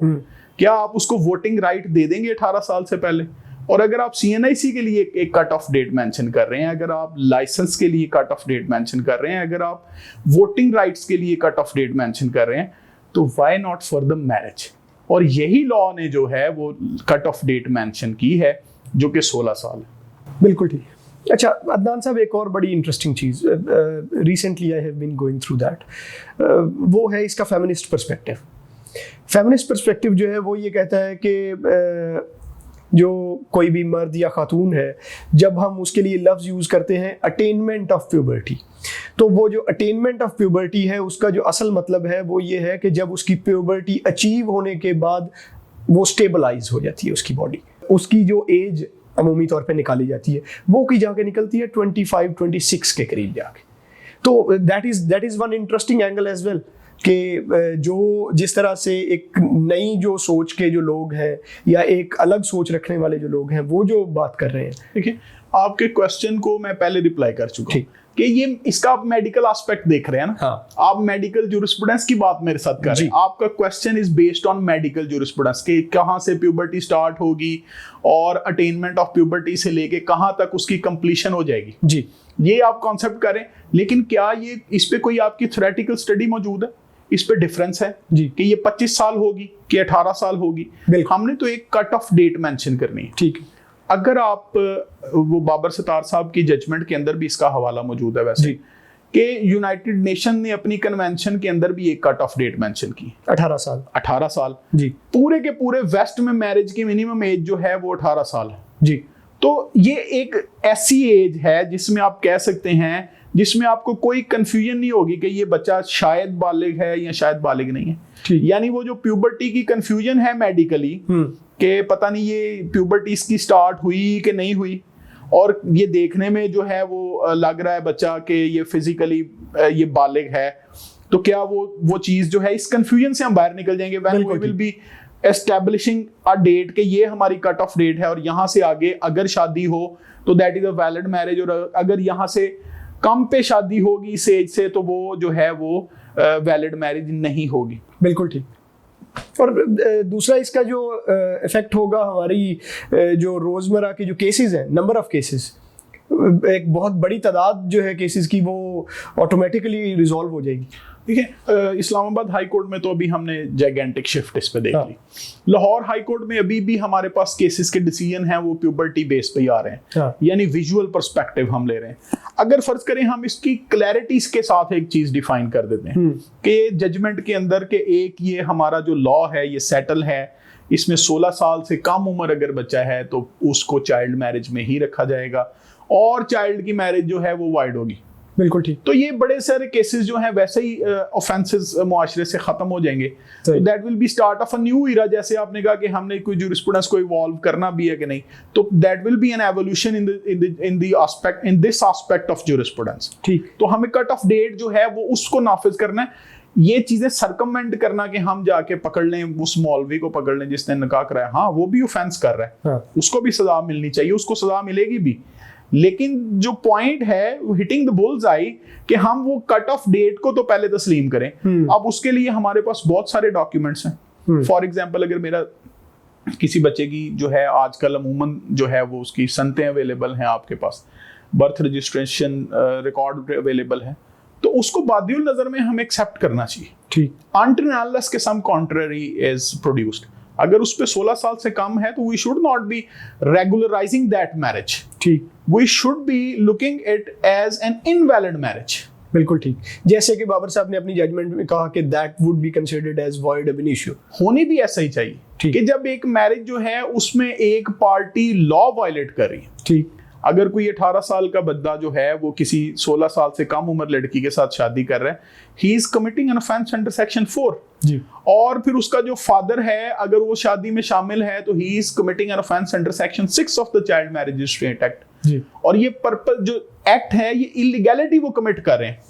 Speaker 1: क्या आप उसको वोटिंग राइट दे देंगे 18 साल से पहले? और अगर आप CNIC के लिए एक कट ऑफ डेट मेंशन कर रहे हैं, अगर आप लाइसेंस के लिए कट ऑफ डेट मेंशन कर रहे हैं, अगर आप वोटिंग राइट्स के लिए कट ऑफ डेट मेंशन कर रहे हैं, तो why not for the marriage? और यही लॉ ने जो है वो कट ऑफ डेट मेंशन की है जो कि 16 साल है।
Speaker 2: बिल्कुल ठीक। अच्छा अदनान साहब, एक और बड़ी इंटरेस्टिंग चीज़ recently I have been going through that, वो है इसका फेमिनिस्ट पर्सपेक्टिव। फेमिनिस्ट पर्सपेक्टिव जो है वो ये कहता है कि जो कोई भी मर्द या खातून है, जब हम उसके लिए लफ्ज़ यूज़ करते हैं अटेनमेंट ऑफ प्यूबर्टी, तो वो जो अटेनमेंट ऑफ प्यूबर्टी है उसका जो असल मतलब है वो ये है कि जब उसकी प्यूबर्टी अचीव होने के बाद वो स्टेबलाइज हो जाती है उसकी बॉडी, उसकी जो एज अमूमी तौर पे निकाली जाती है वो की जाके निकलती है 25-26 के करीब जाके। तो that is one interesting angle as well कि जो जिस तरह से एक नई जो सोच के जो लोग हैं या एक अलग सोच रखने वाले जो लोग हैं वो जो बात कर रहे हैं।
Speaker 1: देखिए, आपके क्वेश्चन को मैं पहले रिप्लाई कर चुका हूँ कि ये इसका आप मेडिकल एस्पेक्ट देख रहे हैं ना।
Speaker 2: हाँ।
Speaker 1: आप मेडिकल जूरिस्प्रूडेंस की बात मेरे साथ कर रहे हैं। आपका question is based on medical jurisprudence के कहाँ से प्यूबर्टी स्टार्ट होगी और अटेनमेंट ऑफ प्यूबर्टी से लेके कहाँ तक उसकी कंप्लीशन हो जाएगी।
Speaker 2: जी,
Speaker 1: ये आप कॉन्सेप्ट करें, लेकिन क्या ये इस पे कोई आपकी थ्योरेटिकल स्टडी मौजूद है? इस पे डिफरेंस है
Speaker 2: जी
Speaker 1: कि ये 25 साल होगी कि 18 साल होगी? हमने तो एक कट ऑफ डेट मेंशन करनी है।
Speaker 2: ठीक।
Speaker 1: अगर आप वो बाबर सत्तार साहब की जजमेंट के अंदर भी इसका हवाला मौजूद है वैसे कि यूनाइटेड नेशन ने अपनी कन्वेंशन के अंदर भी एक कट ऑफ डेट मेंशन की 18 साल
Speaker 2: जी।
Speaker 1: पूरे के पूरे वेस्ट में मैरिज की मिनिमम एज जो है वो 18 साल है
Speaker 2: जी।
Speaker 1: तो ये एक ऐसी एज है जिसमें आप कह सकते हैं जिसमें आपको कोई कंफ्यूजन नहीं होगी कि ये बच्चा शायद बालिग है या शायद बालिग नहीं है। यानी वो जो प्यूबर्टी की कंफ्यूजन है मेडिकली कि पता नहीं ये प्यूबर्टी इसकी स्टार्ट हुई कि नहीं हुई, और ये देखने में जो है वो लग रहा है बच्चा कि ये फिजिकली ये बालिग है, तो क्या वो चीज जो है इस कंफ्यूजन से हम बाहर निकल जाएंगे when we will be establishing a date कि ये हमारी कट ऑफ डेट है और यहाँ से आगे अगर शादी हो तो that is a valid marriage, और अगर यहाँ से कम पे शादी होगी इस एज से तो वो जो है वो वैलिड मैरिज नहीं होगी।
Speaker 2: बिल्कुल ठीक। और दूसरा इसका जो इफेक्ट होगा हमारी जो रोजमर्रा के जो केसेस हैं, नंबर ऑफ केसेस, एक बहुत बड़ी तादाद जो है केसेस की वो ऑटोमेटिकली रिजॉल्व हो जाएगी।
Speaker 1: देखिए, इस्लामाबाद हाई कोर्ट में तो अभी हमने जाइगेंटिक शिफ्ट इस पे देख ली। लाहौर हाई कोर्ट में अभी भी हमारे पास केसेस के डिसीजन हैं वो प्यूबर्टी बेस पे ही आ रहे हैं, यानी विजुअल पर्सपेक्टिव हम ले रहे हैं। अगर फर्ज करें हम इसकी क्लैरिटी के साथ एक चीज डिफाइन कर देते हैं कि जजमेंट के अंदर के एक ये हमारा जो लॉ है ये सेटल है, इसमें 16 साल से कम उम्र अगर बच्चा है तो उसको चाइल्ड मैरिज में ही रखा जाएगा और चाइल्ड की मैरिज जो है वो वाइड होगी।
Speaker 2: बिल्कुल ठीक।
Speaker 1: तो ये बड़े सारे केसेस जो हैं वैसे ही ऑफेंसेस मुआशरे से खत्म हो जाएंगे। That will be start of a new era. जैसे आपने कहा कि हमने कोई जूरिस्प्रूडेंस को इवॉल्व करना भी है कि नहीं, तो that will B N evolution in this aspect of jurisprudence.
Speaker 2: ठीक।
Speaker 1: तो हमें कट ऑफ डेट जो है वो उसको नाफिज करना है। ये चीजें सरकमवेंट करना कि हम जाके पकड़ लें उस मौलवी को पकड़ लें जिसने निकाह कराया, हाँ वो भी ऑफेंस कर रहा है, उसको भी सजा मिलनी चाहिए, उसको सजा मिलेगी भी, लेकिन जो पॉइंट है हिटिंग द बुल्स आई कि हम वो कट ऑफ डेट को तो पहले तस्लीम करें। अब उसके लिए हमारे पास बहुत सारे डॉक्यूमेंट्स हैं। फॉर एग्जांपल, अगर मेरा किसी बच्चे की जो है आजकल अमूमन जो है वो उसकी सनतें अवेलेबल हैं, आपके पास बर्थ रजिस्ट्रेशन रिकॉर्ड अवेलेबल है, तो उसको बादियुल नजर में हमें एक्सेप्ट करना चाहिए।
Speaker 2: ठीक।
Speaker 1: Until and unless के some contrary is produced, अगर उस पे 16 साल से कम है तो we should not be regularizing that marriage.
Speaker 2: ठीक।
Speaker 1: We should be looking it as an invalid marriage.
Speaker 2: बिल्कुल ठीक। जैसे कि बाबर साहब ने अपनी जजमेंट में कहा कि that would be considered as void ab initio.
Speaker 1: होनी भी ऐसा ही चाहिए कि जब एक मैरिज जो है उसमें एक पार्टी लॉ वायलेट कर रही है।
Speaker 2: ठीक।
Speaker 1: अगर कोई 18 साल का बंदा जो है वो किसी 16 साल से कम उम्र लड़की के साथ शादी कर रहा है, ही is committing an offence under section 4
Speaker 2: जी।
Speaker 1: और फिर उसका जो फादर है अगर वो शादी में शामिल है तो he is committing an offence under section 6 of the child marriage restraint act
Speaker 2: जी।
Speaker 1: और ये पर्पस जो एक्ट है ये इलीगैलिटी वो कमिट कर रहे हैं,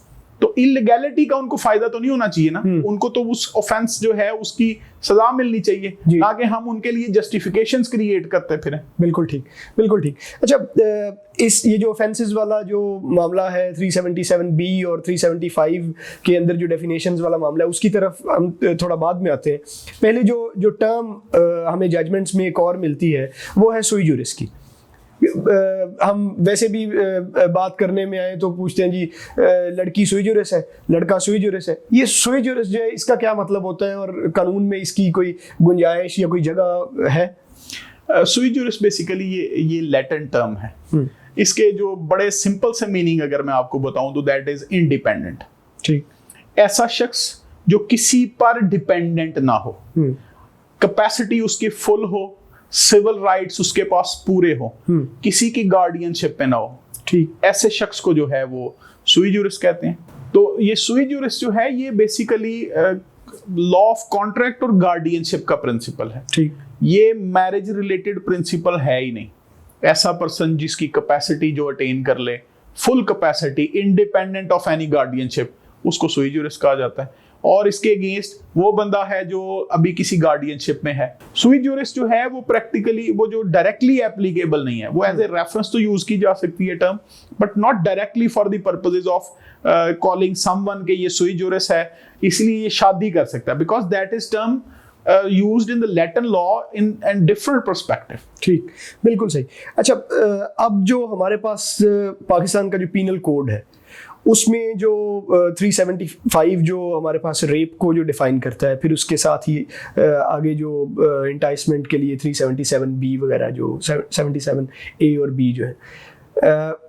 Speaker 1: तो इलीगैलिटी का उनको फायदा तो नहीं होना चाहिए ना, उनको तो उस ऑफेंस जो है उसकी सजा मिलनी चाहिए, ना कि हम उनके लिए जस्टिफिकेशंस क्रिएट करते फिरें।
Speaker 2: बिल्कुल ठीक, बिल्कुल ठीक। अच्छा, इस ये जो ऑफेंसेस वाला जो मामला है 377B और 375 के अंदर जो डेफिनेशंस वाला मामला है उसकी तरफ हम थोड़ा बाद में आते हैं। पहले जो टर्म हमें जजमेंट्स में एक और मिलती है वो है सुई जुरिस की। हम वैसे भी बात करने में आए तो पूछते हैं जी लड़की सुई जुरिस है, लड़का सुई जुरिस है। ये सुई जुरिस जो है इसका क्या मतलब होता है और कानून में इसकी कोई गुंजाइश या कोई जगह है?
Speaker 1: सुई जुरिस बेसिकली ये लैटिन टर्म है। इसके जो बड़े सिंपल से मीनिंग अगर मैं आपको बताऊं तो दैट इज इंडिपेंडेंट।
Speaker 2: ठीक।
Speaker 1: ऐसा शख्स जो किसी पर डिपेंडेंट ना हो, कैपेसिटी उसकी फुल हो, सिविल राइट्स उसके पास पूरे हो, किसी की गार्डियनशिप पे ना हो।
Speaker 2: ठीक।
Speaker 1: ऐसे शख्स को जो है वो सुई जुरिस कहते हैं। तो ये सुई जुरिस जो है ये बेसिकली लॉ ऑफ कॉन्ट्रैक्ट और गार्डियनशिप का प्रिंसिपल है।
Speaker 2: ठीक।
Speaker 1: ये मैरिज रिलेटेड प्रिंसिपल है ही नहीं। ऐसा पर्सन जिसकी कैपेसिटी जो अटेन कर ले, full capacity independent of any guardianship, उसको सुई जुरिस कहा जाता है। और इसके अगेंस्ट वो बंदा है जो अभी किसी गार्डियनशिप में है। सुई जुरिस जो है वो प्रैक्टिकली वो जो डायरेक्टली एप्लीकेबल नहीं है, वो एज ए रेफरेंस तो यूज की जा सकती है term, but not directly for the purposes of calling someone के ये सुई जुरिस है इसलिए ये शादी कर सकता है, because that is term used in the Latin law in different perspective.
Speaker 2: ठीक, बिल्कुल सही। अच्छा, अब जो हमारे पास पाकिस्तान का जो पीनल कोड है उसमें जो 375 जो हमारे पास रेप को जो डिफाइन करता है, फिर उसके साथ ही आगे जो इंटाइसमेंट के लिए 377B वगैरह जो 77A और B जो है,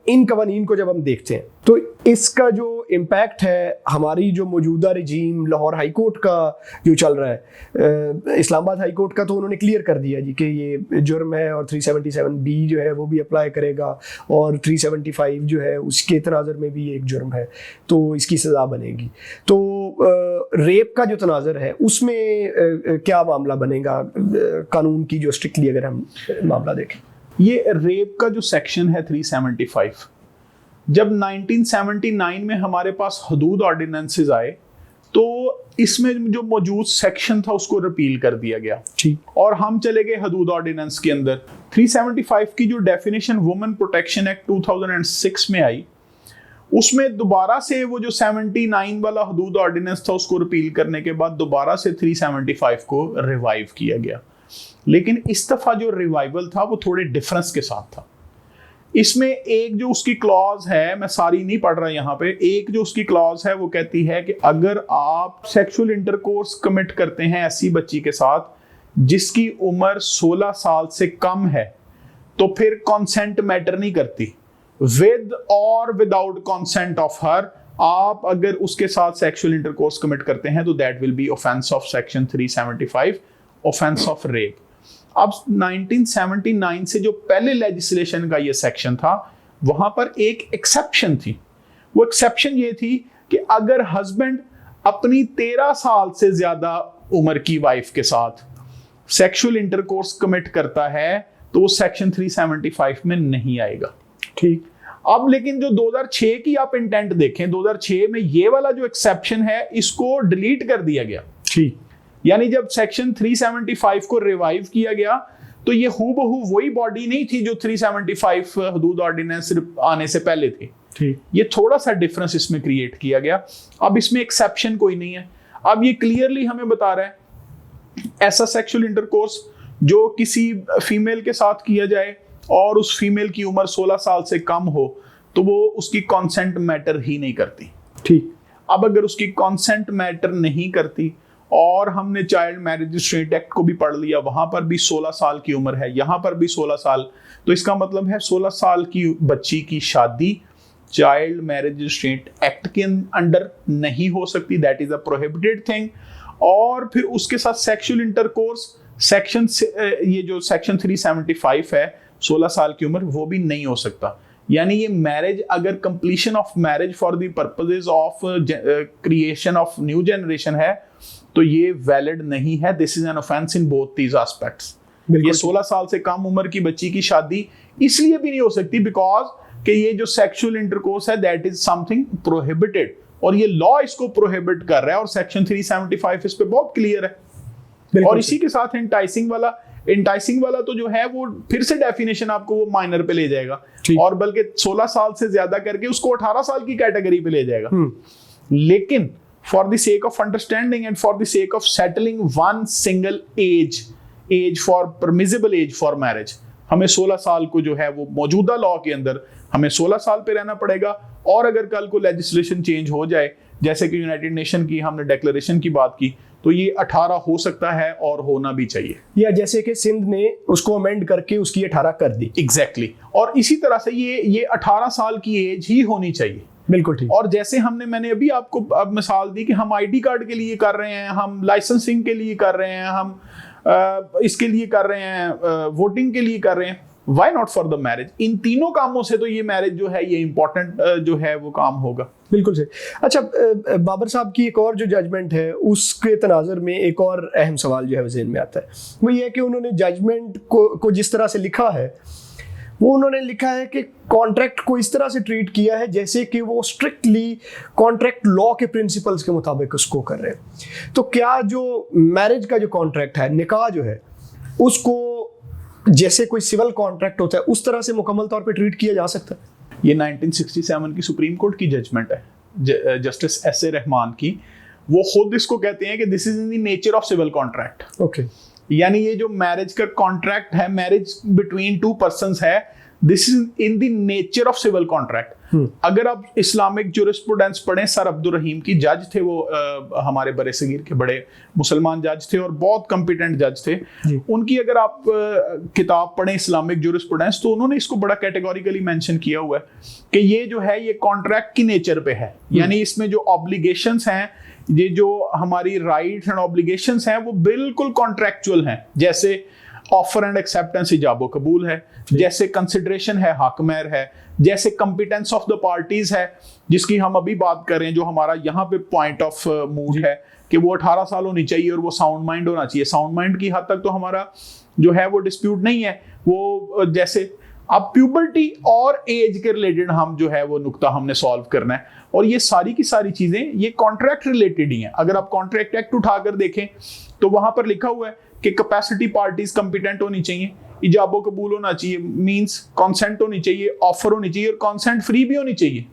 Speaker 2: इन कवानीन को जब हम देखते हैं तो इसका जो इम्पैक्ट है हमारी जो मौजूदा रजीम लाहौर हाई कोर्ट का जो चल रहा है, इस्लामाबाद हाई कोर्ट का तो उन्होंने क्लियर कर दिया जी कि ये जुर्म है और 377B जो है वो भी अप्लाई करेगा और 375 जो है उसके तनाज़र में भी एक जुर्म है तो इसकी सज़ा बनेगी। तो रेप का जो तनाज़र है उसमें क्या मामला बनेगा कानून की जो स्ट्रिक्टली अगर हम मामला देखें?
Speaker 1: ये रेप का जो सेक्शन है 375, जब 1979 में हमारे पास हदूद ऑर्डिनेंसेस आए तो इसमें जो मौजूद सेक्शन था उसको रिपील कर दिया गया।
Speaker 2: ठीक।
Speaker 1: और हम चले गए हदूद ऑर्डिनेंस के अंदर। 375 की जो डेफिनेशन वुमेन प्रोटेक्शन एक्ट 2006 में आई, उसमें दोबारा से वो जो 79 वाला हदूद ऑर्डिनेंस था उसको रिपील करने के बाद दोबारा से 375 को रिवाइव किया गया। लेकिन इस दफा जो रिवाइवल था वो थोड़े डिफरेंस के साथ था। इसमें एक जो उसकी क्लॉज है, मैं सारी नहीं पढ़ रहा यहाँ पे, एक जो उसकी क्लॉज है वो कहती है कि अगर आप सेक्सुअल इंटरकोर्स कमिट करते हैं ऐसी बच्ची के साथ जिसकी उम्र 16 साल से कम है तो फिर कंसेंट मैटर नहीं करती, विद और विदाउट कंसेंट ऑफ हर आप अगर उसके साथ सेक्सुअल इंटरकोर्स कमिट करते हैं तो that will B offence of section 375, offence of rape. अब 1979 से जो पहले लेजिस्लेशन का ये सेक्शन था वहां पर एक एक्सेप्शन थी। वो एक्सेप्शन ये थी कि अगर हस्बैंड अपनी 13 साल से ज्यादा उम्र की वाइफ के साथ सेक्सुअल इंटरकोर्स कमिट करता है तो वो सेक्शन 375 में नहीं आएगा।
Speaker 2: ठीक।
Speaker 1: अब लेकिन जो 2006 की आप इंटेंट देखें, 2006 में ये वाला जो एक्सेप्शन है इसको डिलीट कर दिया गया।
Speaker 2: ठीक।
Speaker 1: यानी जब सेक्शन 375 को रिवाइव किया गया तो ये हूबहू वही बॉडी नहीं थी जो 375 हदूद ऑर्डिनेंस आने से थी।
Speaker 2: ठीक।
Speaker 1: ये थोड़ा सा डिफरेंस इसमें क्रिएट किया गया। अब इसमें एक्सेप्शन कोई नहीं है। अब ये क्लियरली हमें बता रहा है ऐसा सेक्सुअल इंटरकोर्स जो किसी फीमेल के साथ किया जाए और उस फीमेल की उम्र 16 साल से कम हो तो वो उसकी कंसेंट मैटर ही नहीं करती।
Speaker 2: ठीक।
Speaker 1: अब अगर उसकी कंसेंट मैटर नहीं करती और हमने चाइल्ड मैरिज रिस्ट्रेंट एक्ट को भी पढ़ लिया, वहां पर भी 16 साल की उम्र है, यहां पर भी 16 साल, तो इसका मतलब है 16 साल की बच्ची की शादी चाइल्ड मैरिज रिस्ट्रेंट एक्ट के अंडर नहीं हो सकती, that is a prohibited thing. और फिर उसके साथ सेक्सुअल इंटरकोर्स सेक्शन ये जो सेक्शन 375 है 16 साल की उम्र, वो भी नहीं हो सकता। यानी ये मैरिज अगर completion of marriage for the purposes of creation of new generation है तो ये वैलिड नहीं है। This is an offence in both these aspects. ये 16 साल से कम उम्र की बच्ची की शादी इसलिए भी नहीं हो सकती बिकॉज कि ये जो सेक्सुअल इंटरकोर्स है दैट इज समथिंग प्रोहिबिटेड, और ये लॉ इसको प्रोहिबिट कर रहा है, और सेक्शन 375 इस पे बहुत क्लियर है। और इसी के साथ एंटाइसिंग वाला तो जो है वो फिर से डेफिनेशन आपको वो माइनर पे ले जाएगा, और बल्कि 16 साल से ज्यादा करके उसको 18 साल की कैटेगरी पे ले जाएगा। लेकिन for the sake of understanding and for the sake of settling one single age for permissible age for marriage, हमें 16 साल को जो है वो मौजूदा लॉ के अंदर हमें 16 साल पे रहना पड़ेगा। और अगर कल को लेजिस्लेशन चेंज हो जाए, जैसे कि यूनाइटेड नेशन की हमने डिक्लेरेशन की बात की, तो ये 18 हो सकता है और होना भी चाहिए,
Speaker 2: या जैसे कि सिंध ने उसको अमेंड करके उसकी 18 कर दी।
Speaker 1: एग्जैक्टली। और इसी तरह से ये 18 साल की एज ही होनी चाहिए।
Speaker 2: बिल्कुल ठीक।
Speaker 1: और जैसे मैंने अभी आपको अब मिसाल दी कि हम आईडी कार्ड के लिए कर रहे हैं, हम लाइसेंसिंग के लिए कर रहे हैं, हम इसके लिए कर रहे हैं, वोटिंग के लिए कर रहे हैं, why not for the marriage? इन तीनों कामों से तो ये मैरिज जो है ये इंपॉर्टेंट जो है वो काम होगा।
Speaker 2: बिल्कुल सही। अच्छा, बाबर साहब की एक और जो जजमेंट है उसके तनाजुर में एक और अहम सवाल जो है ज़हन में आता है, वो ये है कि उन्होंने जजमेंट को जिस तरह से लिखा है, वो उन्होंने लिखा है कि कॉन्ट्रैक्ट को इस तरह से ट्रीट किया है जैसे कि वो स्ट्रिक्टली कॉन्ट्रैक्ट लॉ के प्रिंसिपल्स के मुताबिक उसको कर रहे हैं। तो क्या जो मैरिज का जो कॉन्ट्रैक्ट है, निकाह जो है, उसको जैसे कोई सिविल कॉन्ट्रैक्ट होता है उस तरह से मुकम्मल तौर पे ट्रीट किया जा सकता है?
Speaker 1: ये 1967 की सुप्रीम कोर्ट की जजमेंट है, जस्टिस एस.ए. रहमान की। वो खुद इसको कहते हैं कि this is in the nature of civil contract.
Speaker 2: Okay.
Speaker 1: यानी ये जो मैरिज का कॉन्ट्रैक्ट है, मैरिज बिटवीन टू पर्संस है, this is in the nature of civil contract. अगर आप इस्लामिक ज्यूरिस्प्रूडेंस पढ़ें, सर अब्दुल रहीम की जज थे वो, हमारे बड़े सगीर के बड़े मुसलमान जज थे और बहुत कॉम्पिटेंट जज थे। उनकी अगर आप किताब पढ़ें इस्लामिक ज्यूरिस्प्रूडेंस, तो उन्होंने इसको बड़ा कैटेगोरिकली मेंशन किया हुआ है कि ये जो है ये कॉन्ट्रैक्ट की नेचर पे है। यानी इसमें जो ऑब्लिगेशंस हैं, ये जो हमारी राइट्स एंड ऑब्लिगेशंस हैं, वो बिल्कुल कॉन्ट्रैक्चुअल हैं। जैसे ऑफर एंड एक्सेप्टेंस हिजाब कबूल है, जैसे कंसिडरेशन है, हक मेहर है, जैसे कॉम्पिटेंस ऑफ द पार्टीज है, जिसकी हम अभी बात करें, जो हमारा यहाँ पे पॉइंट ऑफ मूड है कि वो 18 साल होनी चाहिए और वो साउंड माइंड होना चाहिए। साउंड माइंड की हद तक तो हमारा जो है वो डिस्प्यूट नहीं है। वो जैसे अब प्यूबर्टी और एज के रिलेटेड हम जो है वो नुक्ता हमने सॉल्व करना है, और ये सारी की सारी चीजें ये कॉन्ट्रैक्ट रिलेटेड ही हैं। अगर आप कॉन्ट्रैक्ट एक्ट उठाकर देखें तो वहां पर लिखा हुआ है कि कैपेसिटी पार्टीज कंपिटेंट होनी चाहिए, इजाबो कबूल होना चाहिए, मींस कंसेंट होनी चाहिए, ऑफर होनी चाहिए और कंसेंट फ्री भी होनी चाहिए।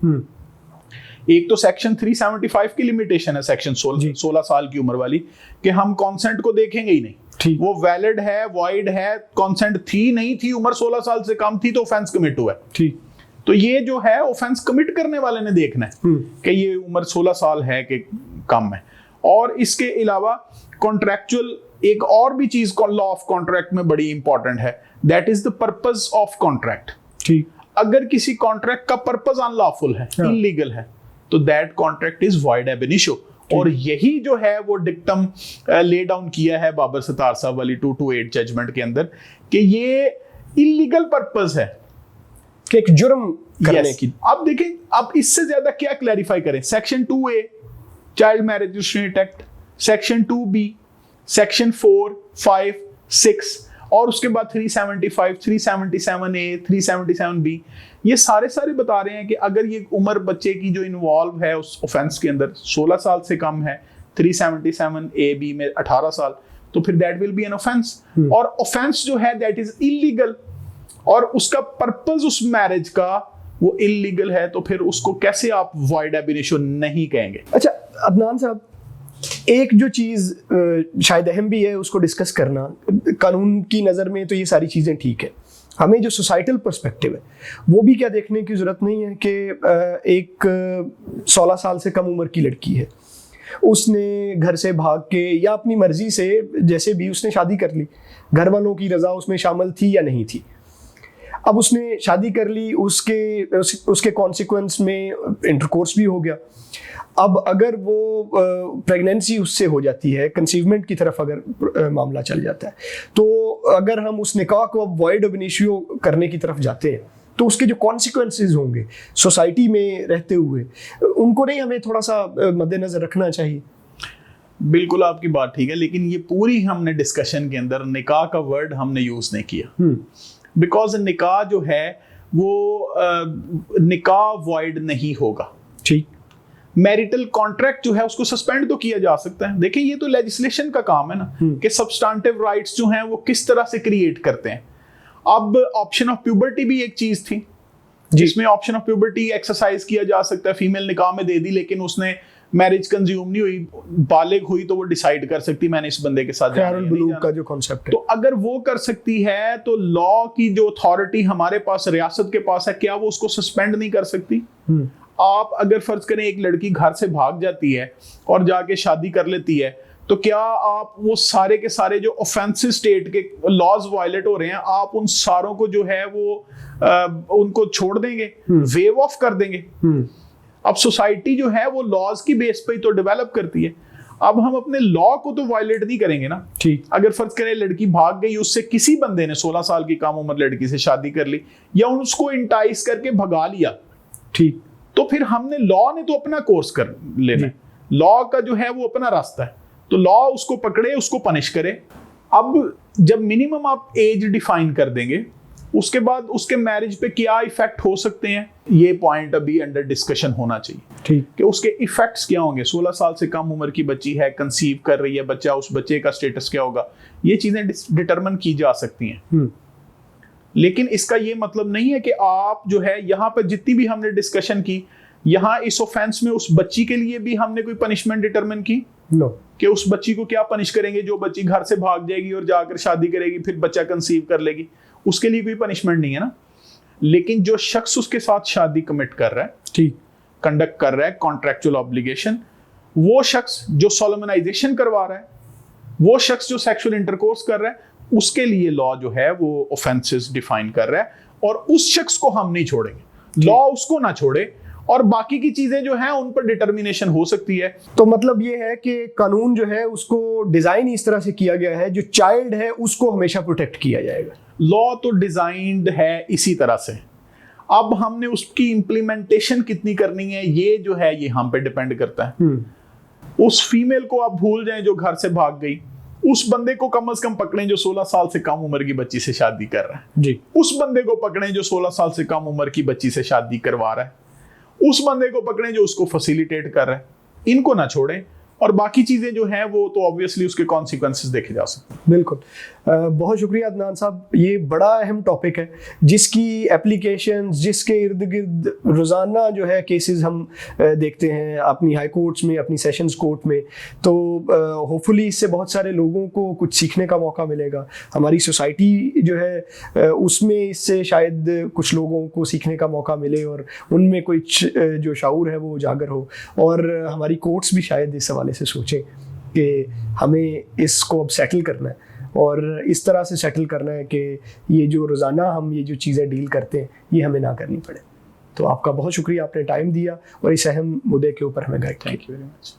Speaker 1: एक तो सेक्शन 375 की लिमिटेशन है, सेक्शन 16 साल की उम्र वाली, कि हम कंसेंट को देखेंगे ही नहीं, वो वैलिड है, वॉइड है, कंसेंट थी नहीं थी, उम्र 16 साल से कम थी तो ऑफेंस कमिट हुआ है। ठीक, तो ये जो है ऑफेंस कमिट करने वाले ने देखना है कि ये उम्र 16 साल है कि कम है। और इसके अलावा कॉन्ट्रैक्चुअल एक और भी चीज लॉ ऑफ कॉन्ट्रैक्ट में बड़ी इंपॉर्टेंट है, that is the purpose of contract. ठीक, अगर किसी कॉन्ट्रैक्ट का पर्पस अनलॉफुल है, इलीगल है, तो दैट कॉन्ट्रैक्ट इज वॉइड एब इनिशियो। और यही जो है वो डिक्टम ले डाउन किया है बाबर सत्तार साहब वाली 228 जजमेंट के अंदर कि ये इलीगल पर्पस है
Speaker 2: कि एक जुर्म करने की।
Speaker 1: अब देखें, अब इससे ज्यादा क्या क्लैरिफाई करें? Section 2A child marriage restraint act, section 2B, section 4, 5, 6 और उसके बाद 375, 377A, 377B, ये सारे बता रहे हैं कि अगर ये उम्र बच्चे की जो इन्वॉल्व है उस ऑफेंस के अंदर 16 साल से कम है, 377AB में 18 साल, तो फिर that will B an offence. और ऑफेंस जो है दैट इज इलीगल, और उसका पर्पस उस मैरिज का वो इलीगल है, तो फिर उसको कैसे आप वॉइड एब इनिशियो नहीं कहेंगे?
Speaker 2: अच्छा अदनान साहब, एक जो चीज़ शायद अहम भी है उसको डिस्कस करना, कानून की नज़र में तो ये सारी चीज़ें ठीक है, हमें जो सोसाइटल पर्सपेक्टिव है वो भी क्या देखने की ज़रूरत नहीं है कि एक 16 साल से कम उम्र की लड़की है, उसने घर से भाग के या अपनी मर्जी से जैसे भी उसने शादी कर ली, घर वालों की रज़ा उसमें शामिल थी या नहीं थी। अब उसने शादी कर ली, उसके कॉन्सिक्वेंस में इंटरकोर्स भी हो गया। अब अगर वो प्रेगनेंसी उससे हो जाती है, कंसीवमेंट की तरफ अगर मामला चल जाता है, तो अगर हम उस निकाह को अब वॉइड ऑफ इनिशियो करने की तरफ जाते हैं तो उसके जो कॉन्सिक्वेंसेस होंगे सोसाइटी में रहते हुए, उनको नहीं हमें थोड़ा सा मद्देनजर रखना चाहिए?
Speaker 1: बिल्कुल आपकी बात ठीक है, लेकिन ये पूरी हमने डिस्कशन के अंदर निकाह का वर्ड हमने यूज नहीं किया, बिकॉज निकाह जो है वो निकाह वॉइड नहीं होगा।
Speaker 2: ठीक,
Speaker 1: मैरिटल कॉन्ट्रैक्ट जो है उसको सस्पेंड तो किया जा सकता है। देखिए ये तो लेजिस्लेशन का काम है ना कि सब्सटेंटिव राइट्स जो हैं वो किस तरह से क्रिएट करते हैं। अब ऑप्शन ऑफ प्यूबर्टी भी एक चीज थी जिसमें ऑप्शन ऑफ प्यूबर्टी एक्सरसाइज किया जा सकता है। फीमेल निकाह में दे दी लेकिन उसने मैरिज कंज्यूम नहीं हुई, बालिग हुई तो वो डिसाइड कर सकती मैंने इस बंदे के साथ जाना
Speaker 2: का जो कॉन्सेप्ट है।
Speaker 1: तो अगर वो कर सकती है तो लॉ की जो अथॉरिटी हमारे पास रियासत के पास है, क्या वो उसको सस्पेंड नहीं कर सकती? आप अगर फर्ज करें एक लड़की घर से भाग जाती है और जाके शादी कर लेती है, तो क्या आप वो सारे के सारे जो ऑफेंसिव स्टेट के लॉज वायलेट हो रहे हैं, आप उन सारों को जो है वो उनको छोड़ देंगे, वेव ऑफ कर देंगे? अब सोसाइटी जो है वो लॉज की बेस पे ही तो डेवलप करती है। अब हम अपने लॉ को तो वायलेट नहीं करेंगे ना।
Speaker 2: ठीक,
Speaker 1: अगर फर्ज करें लड़की भाग गई, उससे किसी बंदे ने 16 साल की कम उम्र लड़की से शादी कर ली या उसको इंटाइस करके भगा लिया,
Speaker 2: ठीक,
Speaker 1: तो फिर हमने लॉ ने तो अपना कोर्स कर लेना है। लॉ का जो है वो अपना रास्ता है, तो लॉ उसको पकड़े, उसको पनिश करे। अब जब मिनिमम आप एज डिफाइन कर देंगे, उसके बाद उसके मैरिज पे क्या इफेक्ट हो सकते हैं, ये पॉइंट अभी अंडर डिस्कशन होना चाहिए।
Speaker 2: ठीक,
Speaker 1: कि उसके इफेक्ट्स क्या होंगे। 16 साल से कम उम्र की बच्ची है, कंसीव कर रही है बच्चा, उस बच्चे का स्टेटस क्या होगा, ये चीजें डिटरमिन की जा सकती हैं। लेकिन इसका ये मतलब नहीं है कि आप जो है यहाँ पर जितनी भी हमने डिस्कशन की, यहाँ इस ऑफेंस में उस बच्ची के लिए भी हमने कोई पनिशमेंट डिटरमिन की?
Speaker 2: नो।
Speaker 1: कि उस बच्ची को क्या पनिश करेंगे जो बच्ची घर से भाग जाएगी और जाकर शादी करेगी, फिर बच्चा कंसीव कर लेगी, उसके लिए कोई पनिशमेंट नहीं है ना। लेकिन जो शख्स उसके साथ शादी कमिट कर रहा है,
Speaker 2: ठीक,
Speaker 1: कंडक्ट कर रहा है कॉन्ट्रेक्चुअल ऑब्लिगेशन, वो शख्स जो सोलमनाइजेशन करवा रहा है, वो शख्स जो सेक्सुअल इंटरकोर्स कर रहा है, उसके लिए लॉ जो है वो ऑफेंसेस डिफाइन कर रहा है और उस शख्स को हम नहीं छोड़ेंगे, लॉ उसको ना छोड़े और बाकी की चीजें जो हैं उन पर डिटर्मिनेशन हो सकती है।
Speaker 2: तो मतलब ये है कि कानून जो है उसको डिजाइन इस तरह से किया गया है जो चाइल्ड है उसको हमेशा प्रोटेक्ट किया जाएगा।
Speaker 1: लॉ तो डिजाइन्ड है इसी तरह से, अब हमने उसकी इंप्लीमेंटेशन कितनी करनी है ये जो है ये हम पे डिपेंड करता है। उस फीमेल को आप भूल जाएं जो घर से भाग गई, उस बंदे को कम से कम पकड़ें जो 16 साल से कम उम्र की बच्ची से शादी कर रहा है
Speaker 2: जी,
Speaker 1: उस बंदे को पकड़ें जो 16 साल से कम उम्र की बच्ची से शादी करवा रहा है, उस बंदे को पकड़ें जो उसको फैसिलिटेट कर रहा है, इनको ना छोड़ें और बाकी चीजें जो हैं वो तो ऑब्वियसली उसके कॉन्सिक्वेंसेस देखे जा सकते हैं।
Speaker 2: बिल्कुल, बहुत शुक्रिया अदनान साहब। ये बड़ा अहम टॉपिक है जिसकी एप्लीकेशन, जिसके इर्द गिर्द रोज़ाना जो है केसेस हम देखते हैं अपनी हाई कोर्ट्स में, अपनी सेशंस कोर्ट में। तो होपफुली इससे बहुत सारे लोगों को कुछ सीखने का मौका मिलेगा। हमारी सोसाइटी जो है उसमें इससे शायद कुछ लोगों को सीखने का मौका मिले और उनमें कुछ जो शाऊर है वो उजागर हो, और हमारी कोर्ट्स भी शायद इस हवाले से सोचें कि हमें इसको अब सेटल करना है और इस तरह से सेटल करना है कि ये जो रोज़ाना हम ये जो चीज़ें डील करते हैं ये हमें ना करनी पड़े। तो आपका बहुत शुक्रिया, आपने टाइम दिया और इस अहम मुद्दे के ऊपर हमें गाइड किया।
Speaker 1: Thank you very much.